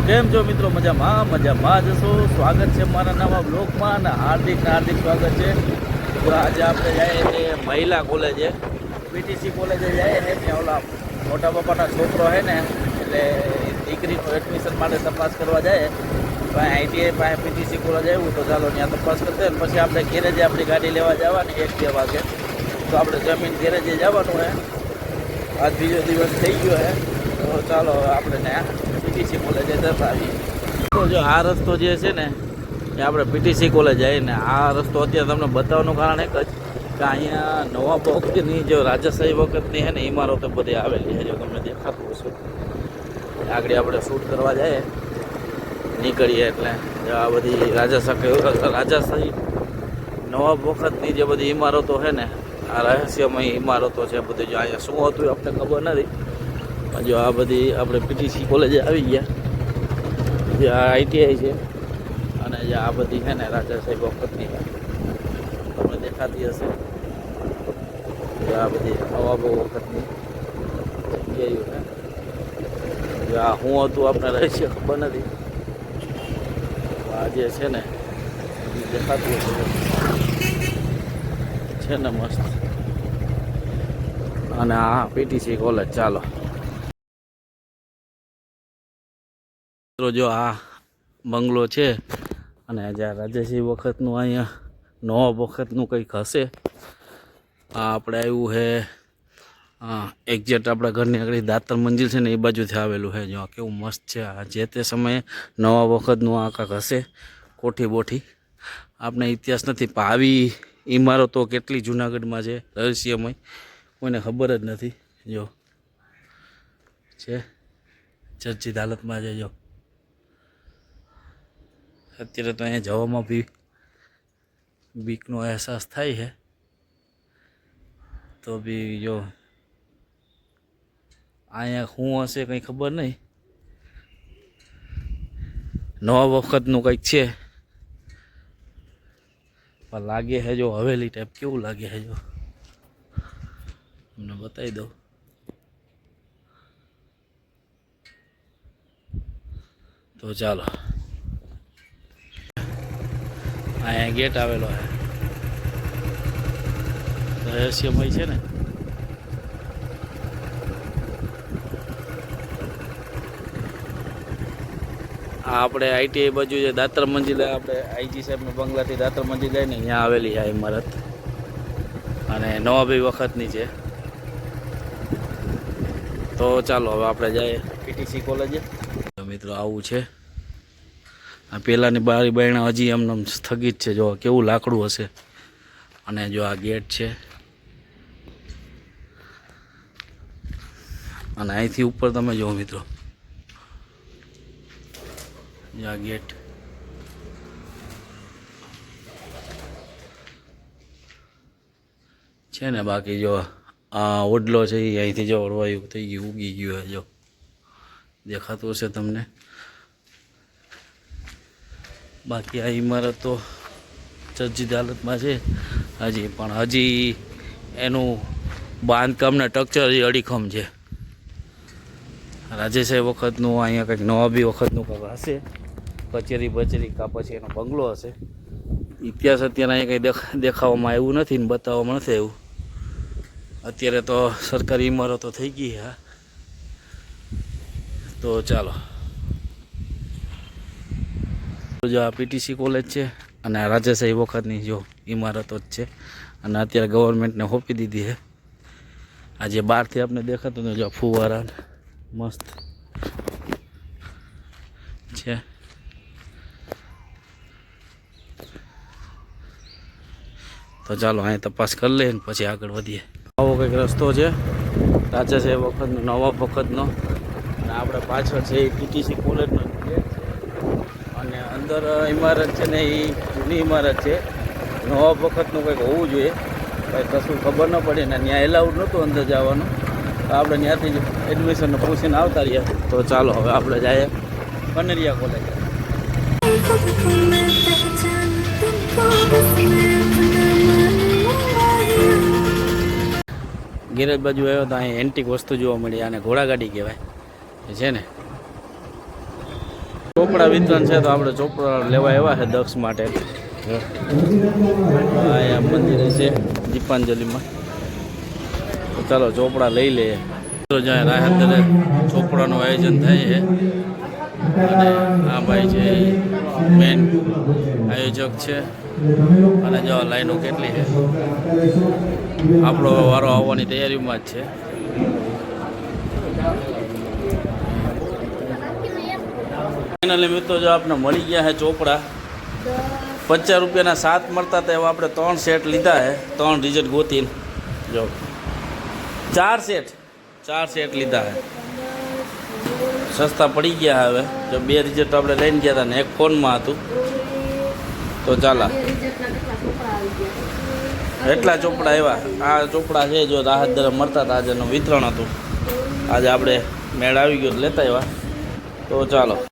કેમ છો મિત્રો? મજામાં જશો. સ્વાગત છે મારા નવા બ્લોગમાં અને હાર્દિક સ્વાગત છે. તો આજે આપણે જઈએ તે મહિલા કોલેજે, પીટીસી કોલેજે જઈએ ને ત્યાં ઓલા મોટા બાપાના છોકરો છે ને, એટલે દીકરીનું એડમિશન માટે તપાસ કરવા જાય. આઈટીઆઈ પાસે પીટીસી કોલેજ આવ્યું તો ચાલો ત્યાં તપાસ કરતા ને પછી આપણે ગેરેજે આપણી ગાડી લેવા જવાની 1-2 વાગે. તો આપણે જમીન ગેરેજે જવાનું છે. આજ બીજો દિવસ થઈ ગયો છે તો ચાલો આપણે ત્યાં પીટીસી કોલેજે જતા આવીએ. તો જો આ રસ્તો જે છે ને એ આપણે પીટીસી કોલેજ જઈએ ને આ રસ્તો અત્યારે તમને બતાવવાનું કારણ એક જ કે અહીંયા નવા વખતની જો રાજાશાહી વખતની છે ને ઇમારતો બધી આવેલી છે. જો તમને દેખાતું હશે આગળ આપણે શૂટ કરવા જઈએ નીકળીએ એટલે આ બધી રાજાશાહી નવા વખતની જે બધી ઇમારતો છે ને આ રહસ્યમય ઇમારતો છે બધી. જો અહીંયા શું હતું આપણે ખબર નથી. જો આ બધી આપણે પીટીસી કોલેજે આવી ગયા, જે આ આઈટીઆઈ છે અને જે આ બધી છે ને રાજાશાહી વખતની તમને દેખાતી હશે. આ બધી નવાબો વખતની જગ્યાઓ છે. જો આ શું હતું આપણે રહસ્ય ખબર નથી. આ જે છે ને દેખાતું હશે છે ને મસ્ત. અને આ પીટીસી કોલેજ. ચાલો મિત્રો જો આ બંગલો છે અને જ્યાં રાજાશાહી વખતનું અહીંયા નવાબ વખતનું કંઈક હશે. આ આપણે આવ્યું છે એક્ઝેક્ટ આપણા ઘરની આગળ દાતર મંજિલ છે ને એ બાજુથી આવેલું છે. જો કેવું મસ્ત છે. આ જે તે સમયે નવા વખતનું આ કાંક હશે કોઠી બોઠી. આપણે ઇતિહાસ નથી પણ આવી ઇમારતો કેટલી જૂનાગઢમાં છે રહસ્યમય કોઈને ખબર જ નથી. જો છે ચર્ચિત હાલતમાં છે. જો અત્યારે તો અહીંયા જવામાં બી બીકનો અહેસાસ થાય છે. તો બી જો અહીંયા શું હશે કંઈ ખબર નહીં. નવા વખતનું કંઈક છે પણ લાગે છે જો હવેલી ટાઈપ. કેવું લાગે છે જો તમને બતાવી દઉં. તો ચાલો અહીંયા ગેટ આવેલો છે રહસ્યમય છે ને. આ આપણે આઈટીઆઈ બાજુ જે દાતર મંજિલ આપણે આઈજી સાહેબનું બંગલાથી દાતર મંજિલ જાય ને અહીંયા આવેલી આ ઇમારત અને નવાબી વખતની છે. તો ચાલો હવે આપણે જઈએ પીટીસી કોલેજે. મિત્રો આવું છે. આ પહેલાંની બારી બારણા હજી એમને સ્થગિત છે. જો કેવું લાકડું હશે. અને જો આ ગેટ છે અને અહીંથી ઉપર તમે જુઓ મિત્રો આ ગેટ છે ને. બાકી જો આ ઓડલો છે એ અહીંથી જો ઓળવાયું થઈ ગયું ઉગી ગયું હોય. જો દેખાતું હશે તમને. બાકી આ ઇમારત તો ચર્ચિત હાલતમાં છે હજી, પણ હજી એનું બાંધકામના સ્ટ્રક્ચર હજી અડીખમ છે. રાજાશાહી વખતનું અહીંયા કંઈક નવાબી વખતનું કંઈક હશે કચેરી બચેરી કાં પછી એનો બંગલો હશે. ઇતિહાસ અત્યારે અહીંયા કંઈ દેખાવામાં આવ્યું નથી ને બતાવવામાં નથી આવ્યું. અત્યારે તો સરકારી ઇમારતો થઈ ગઈ. હા તો ચાલો જો આ પીટીસી કોલેજ છે અને આ રાજાશાહી વખતની જો ઇમારતો જ છે અને અત્યારે ગવર્મેન્ટને સોંપી દીધી છે. આ જે બહારથી આપણે દેખાતું ને જો ફુવારા મસ્ત છે. તો ચાલો અહીં તપાસ કરી લઈએ ને પછી આગળ વધીએ. આવો કંઈક રસ્તો છે રાજાશાહી વખતનો નવા વખતનો અને આપણે પાછળ છે એ પીટીસી કોલેજનો ગેટ છે અને અંદર ઇમારત છે ને એ જૂની ઇમારત છે. નવા વખતનું કંઈક હોવું જોઈએ. કંઈ કશું ખબર ન પડે ને ત્યાં એલાઉડ નહોતું અંદર જવાનું. તો આપણે ત્યાંથી જ એડમિશનને પૂછીને આવતા રહ્યા. તો ચાલો હવે આપણે જઈએ કનેરિયા કોલેજ. ગેરેજ બાજુ આવ્યો તો અહીં એન્ટિક વસ્તુ જોવા મળી. આને ઘોડાગાડી કહેવાય છે ને. ચોપડા વિતરણ છે તો આપણે ચોપડા લેવા આવ્યા છે દક્ષ માટે. અહીંયા મંદિરે છે દીપાંજલિમાં. તો ચાલો ચોપડા લઈ લઈએ. તો જ્યાં રાહતરે ચોપડાનું આયોજન થાય છે અને આ ભાઈ છે મેન આયોજક છે. અને જો લાઈનો કેટલી છે. આપણો વારો આવવાની તૈયારીમાં જ છે. ફાઇનલી મિત્રો જો આપણે મળી ગયા છે ચોપડા. 50 રૂપિયાના 7 મળતા હતા એવા આપણે 3 સેટ લીધા છે. 3 રિઝલ્ટ ગોતીને જો 4 સેટ લીધા છે. સસ્તા પડી ગયા હવે. જો 2 રિઝલ્ટ આપણે લઈને ગયા હતા ને એક ફોનમાં હતું. તો ચાલો એટલા ચોપડા આવ્યા. આ ચોપડા છે જો રાહત દર મળતા હતા. આજનું વિતરણ હતું. આજે આપણે મેળ આવી ગયો લેતા આવ્યા. તો ચાલો.